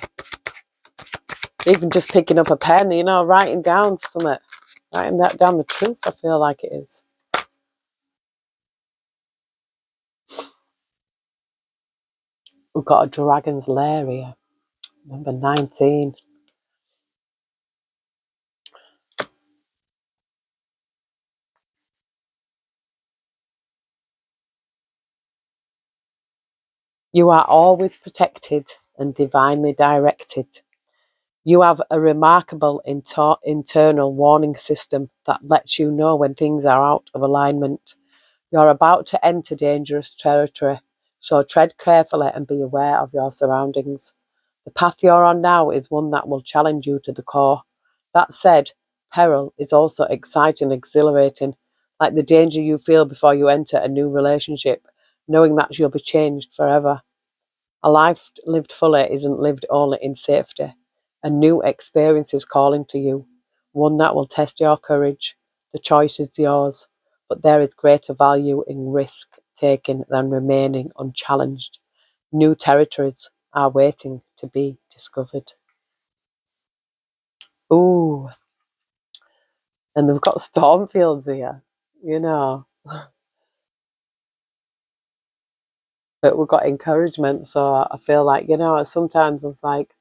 Even just picking up a pen, writing down something. Writing that down the truth, I feel like it is. We've got a dragon's lair here. Number 19. You are always protected and divinely directed. You have a remarkable internal warning system that lets you know when things are out of alignment. You're about to enter dangerous territory, so tread carefully and be aware of your surroundings. The path you're on now is one that will challenge you to the core. That said, peril is also exciting and exhilarating, like the danger you feel before you enter a new relationship, knowing that you'll be changed forever. A life lived fully isn't lived only in safety. A new experience is calling to you, one that will test your courage. The choice is yours, but there is greater value in risk taking than remaining unchallenged. New territories are waiting to be discovered. Ooh, and they've got storm fields here, but we've got encouragement. So I feel like, sometimes it's like,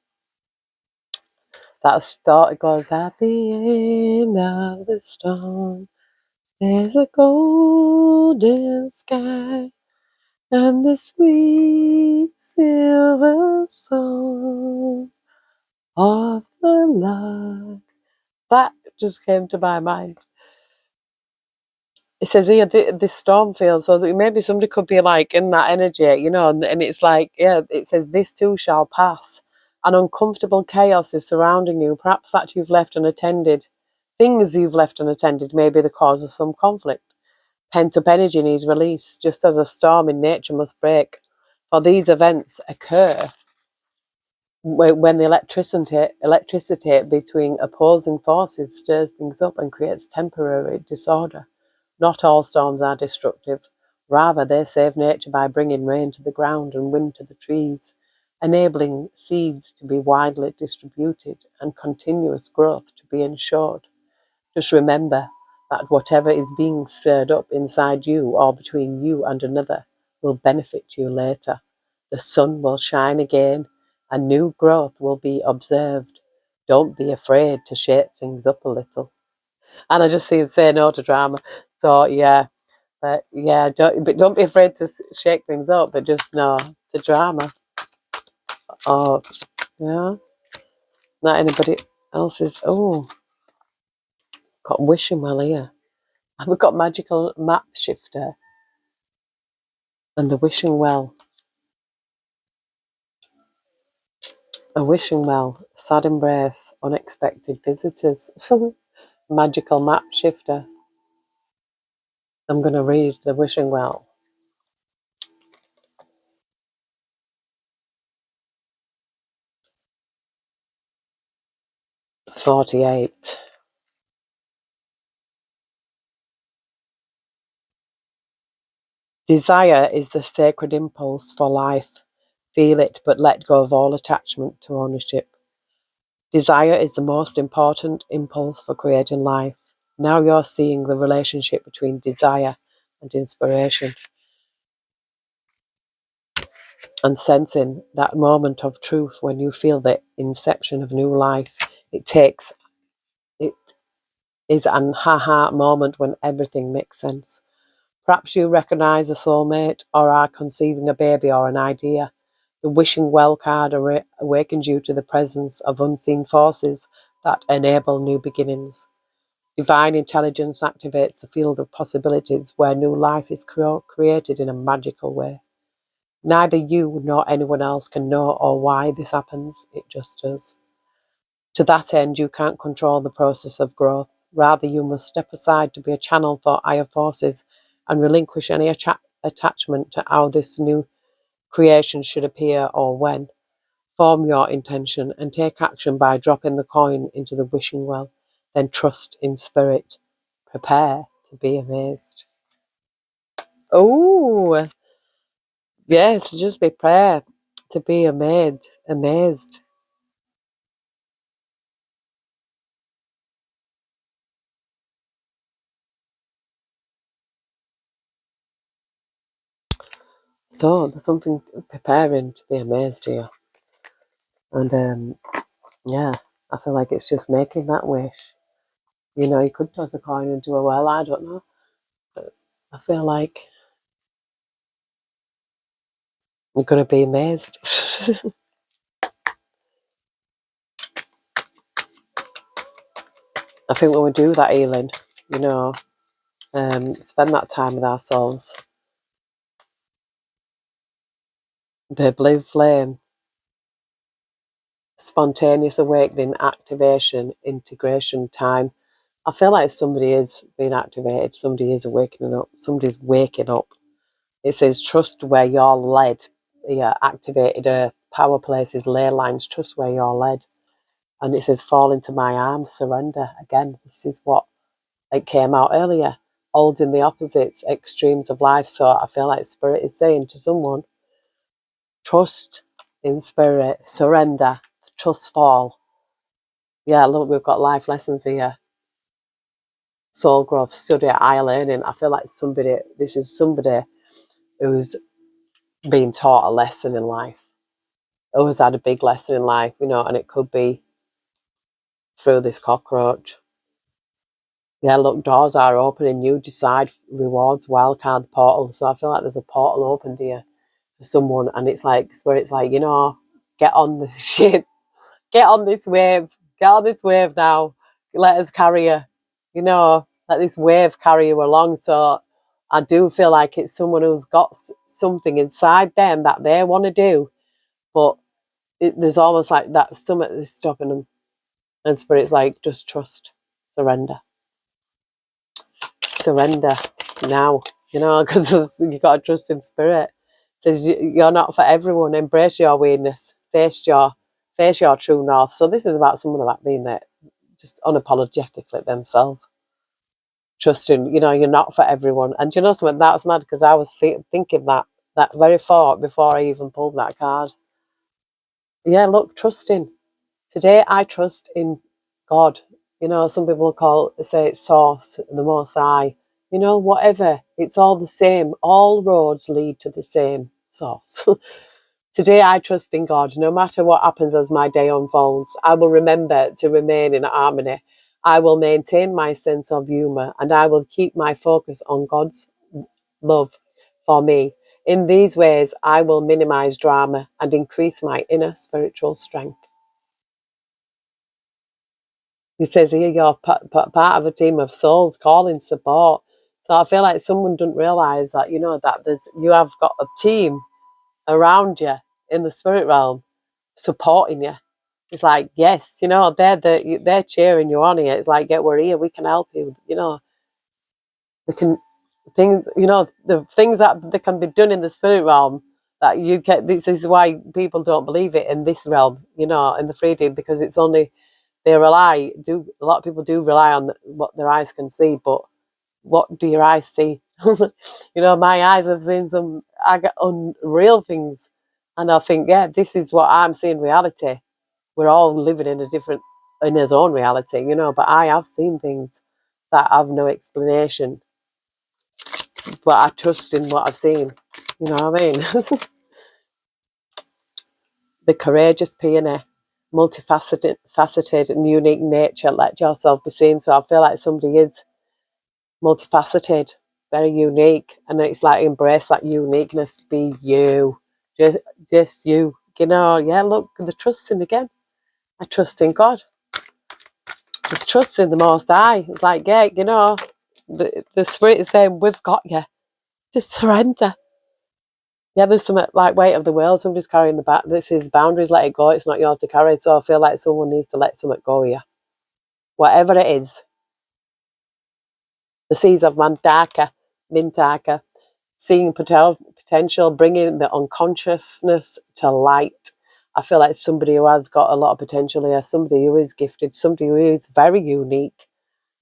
that start goes at the end of the storm. There's a golden sky and the sweet silver song of the lark. That just came to my mind. It says here, this storm field, so that maybe somebody could be like in that energy, and it's like, yeah, it says, this too shall pass. An uncomfortable chaos is surrounding you, perhaps that you've left unattended. Things you've left unattended may be the cause of some conflict. Pent-up energy needs release, just as a storm in nature must break. For these events occur when the electricity between opposing forces stirs things up and creates temporary disorder. Not all storms are destructive. Rather, they save nature by bringing rain to the ground and wind to the trees, enabling seeds to be widely distributed and continuous growth to be ensured. Just remember that whatever is being stirred up inside you or between you and another will benefit you later. The sun will shine again, and new growth will be observed. Don't be afraid to shake things up a little. And I just see it say no to drama. So yeah, but yeah, don't be afraid to shake things up, but just no to drama. Oh, yeah, not anybody else's. Oh, got wishing well here. We've got magical map shifter and the wishing well. A wishing well, sad embrace, unexpected visitors. Magical map shifter. I'm going to read the wishing well. "48. Desire is the sacred impulse for life. Feel it, but let go of all attachment to ownership. Desire is the most important impulse for creating life. Now you're seeing the relationship between desire and inspiration and sensing that moment of truth when you feel the inception of new life. It is an ha-ha moment when everything makes sense. Perhaps you recognize a soulmate or are conceiving a baby or an idea. The wishing well card awakens you to the presence of unseen forces that enable new beginnings. Divine intelligence activates the field of possibilities where new life is created in a magical way. Neither you nor anyone else can know or why this happens, it just does. To that end, you can't control the process of growth. Rather, you must step aside to be a channel for higher forces and relinquish any attachment to how this new creation should appear or when. Form your intention and take action by dropping the coin into the wishing well. Then trust in spirit. Prepare to be amazed. Oh, yes, just prepare to be amazed. So there's something preparing to be amazed here. And yeah, I feel like it's just making that wish. You know, you could toss a coin into a well, I don't know. But I feel like you're going to be amazed. I think when we do that healing, you know, spend that time with ourselves, the blue flame, spontaneous awakening, activation, integration time. I feel like somebody is being activated, somebody is awakening up, somebody's waking up. It says trust where you're led. Yeah, activated earth, power places, ley lines, trust where you're led. And it says fall into my arms, surrender. Again, this is what it came out earlier. Holding the opposites, extremes of life. So I feel like spirit is saying to someone, trust in spirit, surrender, trust fall. Yeah, look, we've got life lessons here. Soul growth, study, higher learning. I feel like this is somebody who's been taught a lesson in life, who's had a big lesson in life, you know, and it could be through this cockroach. Yeah, look, doors are opening. You decide rewards, wildcard portal. So I feel like there's a portal opened here for someone, and it's like where it's like, you know, get on the ship, get on this wave, get on this wave now. Let us carry you, you know, let this wave carry you along. So I do feel like it's someone who's got something inside them that they want to do, but there's almost like that stomach is stopping them. And spirit's like, just trust, surrender now, you know, because you got to trust in spirit. It says you're not for everyone. Embrace your weirdness. Face your true north. So this is about someone about being there, just unapologetically themselves. Trusting, you know, you're not for everyone. And you know something, that was mad because I was thinking that very thought before I even pulled that card. Yeah, look, trusting. Today I trust in God. You know, some people say it's source, the most high. You know, whatever. It's all the same. All roads lead to the same source. Today I trust in God. No matter what happens as my day unfolds, I will remember to remain in harmony. I will maintain my sense of humour and I will keep my focus on God's love for me. In these ways, I will minimize drama and increase my inner spiritual strength. He says here you're part of a team of souls calling support. So I feel like someone doesn't realize that, that you have got a team around you in the spirit realm supporting you. It's like, yes, they're cheering you on here. It's like, yeah, we're here, we can help you. They can things, the things that can be done in the spirit realm that you get. This is why people don't believe it in this realm, in the 3D, because it's only a lot of people do rely on what their eyes can see, but what do your eyes see? My eyes have seen I get unreal things, and I think, yeah, this is what I'm seeing reality. We're all living in his own reality, but I have seen things that have no explanation, but I trust in what I've seen. You know what I mean? The courageous peony, multifaceted and unique nature. Let yourself be seen. So I feel like somebody is multifaceted, very unique, and it's like embrace that uniqueness. Be you, just you. Yeah. Look, the trusting again. I trust in God. Just trust in the Most High. It's like, yeah, the Spirit is saying, we've got you. Just surrender. Yeah, there's some like weight of the world. Somebody's carrying the back. This is boundaries. Let it go. It's not yours to carry. So I feel like someone needs to let something go here. Whatever it is. The seas of Mintaka, seeing potential, bringing the unconsciousness to light. I feel like somebody who has got a lot of potential here, somebody who is gifted, somebody who is very unique.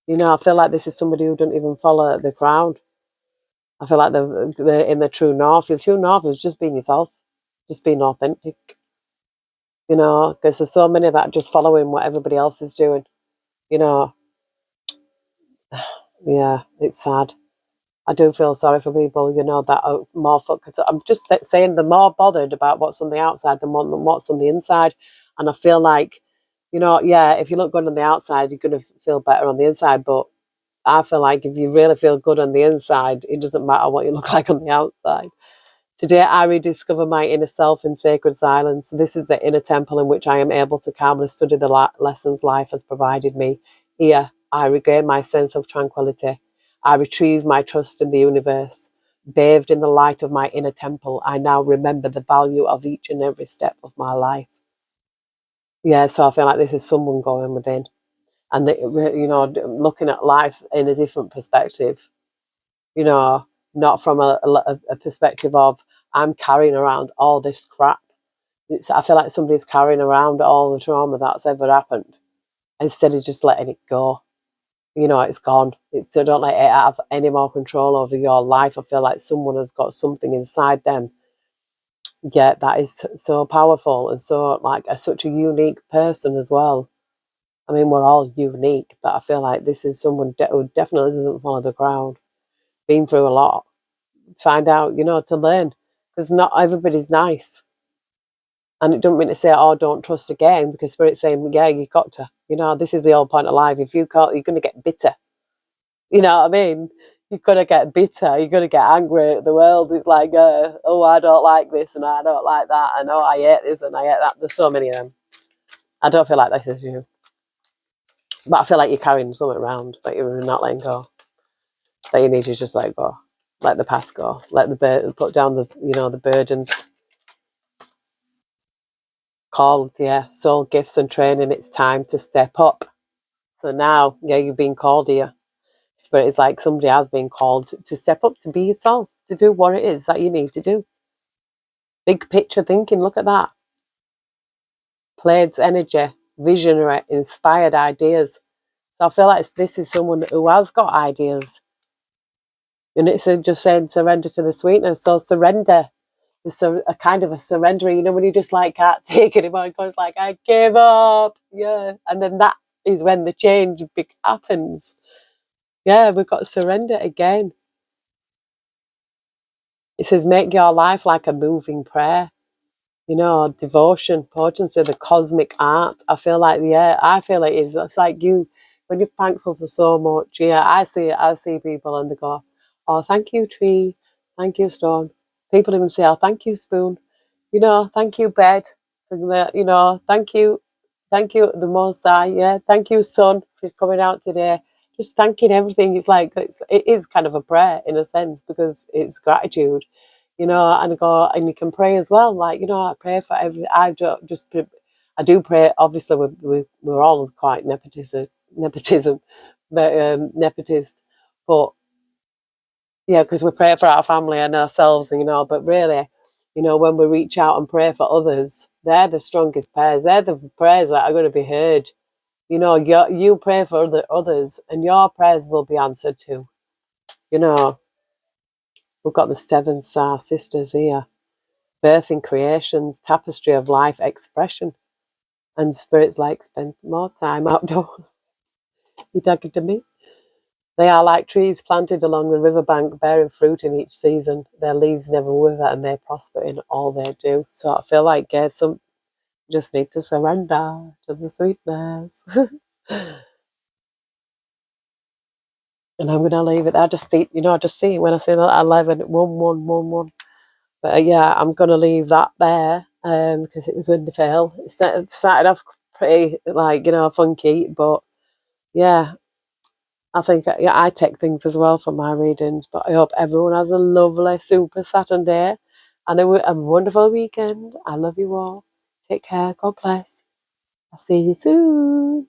I feel like this is somebody who doesn't even follow the crowd. I feel like they're in the true north. The true north is just being yourself, just being authentic. Because there's so many that are just following what everybody else is doing. Yeah, it's sad. I do feel sorry for people, that are more because I'm just saying they're more bothered about what's on the outside than what's on the inside. And I feel like, yeah, if you look good on the outside, you're going to feel better on the inside. But I feel like if you really feel good on the inside, it doesn't matter what you look like on the outside. Today, I rediscover my inner self in sacred silence. This is the inner temple in which I am able to calmly study the lessons life has provided me. Here, I regain my sense of tranquility. I retrieve my trust in the universe. Bathed in the light of my inner temple, I now remember the value of each and every step of my life. Yeah, so I feel like this is someone going within and, looking at life in a different perspective. Not from a perspective of I'm carrying around all this crap. I feel like somebody's carrying around all the trauma that's ever happened instead of just letting it go. It's gone. So don't let it have any more control over your life. I feel like someone has got something inside them. Yeah, that is so powerful and so like such a unique person as well. I mean, we're all unique, but I feel like this is someone who definitely doesn't follow the crowd. Been through a lot. Find out, to learn, because not everybody's nice. And it doesn't mean to say, oh, don't trust again, because Spirit's saying, yeah, you've got to. This is the whole point of life. If you can't, you're going to get bitter. You know what I mean? You're going to get bitter. You're going to get angry at the world. It's like, oh, I don't like this and I don't like that. And oh, I hate this and I hate that. There's so many of them. I don't feel like this is you. But I feel like you're carrying something around that you're not letting go. That you need to just let go. Let the past go. Let the put down the burdens. Called, yeah, soul gifts and training. It's time to step up. So now, yeah, you've been called here. But it's like somebody has been called to step up, to be yourself, to do what it is that you need to do. Big picture thinking, look at that. Plaid's energy, visionary, inspired ideas. So I feel like this is someone who has got ideas. And it's just saying surrender to the sweetness. So surrender. It's a kind of a surrender, when you just like can't take it anymore. It goes like, I give up. Yeah. And then that is when the change happens. Yeah, we've got to surrender again. It says, make your life like a moving prayer. you know, devotion, potency, the cosmic art. I feel like, it's like you, when you're thankful for so much, I see people and they go, oh, thank you, tree, thank you, stone. People even say, oh, thank you, spoon, you know, thank you, bed, you know, thank you, the most high, yeah, thank you, sun, for coming out today. Just thanking everything. It's like, it is kind of a prayer in a sense because it's gratitude, you know, and I go, and you can pray as well. Like, you know, I pray for every, I do pray. Obviously, we're all quite nepotism, but nepotist, but yeah, because we pray for our family and ourselves, you know. But really, you know, when we reach out and pray for others, they're the strongest prayers. They're the prayers that are going to be heard. You know, you pray for the others, and your prayers will be answered too. You know, we've got the Seven Star Sisters here. Birthing creations, tapestry of life expression, and spirits like spend more time outdoors. You talking to me? They are like trees planted along the riverbank, bearing fruit in each season. Their leaves never wither, and they prosper in all they do. So I feel like some just need to surrender to the sweetness. And I'm gonna leave it. I just see, you know, I just see when I say that 11, 1, 1, 1, 1. But yeah, I'm gonna leave that there because it was wonderful. It started off pretty like, you know, funky, but yeah, I think I take things as well from my readings. But I hope everyone has a lovely super Saturday and a wonderful weekend. I love you all. Take care. God bless. I'll see you soon.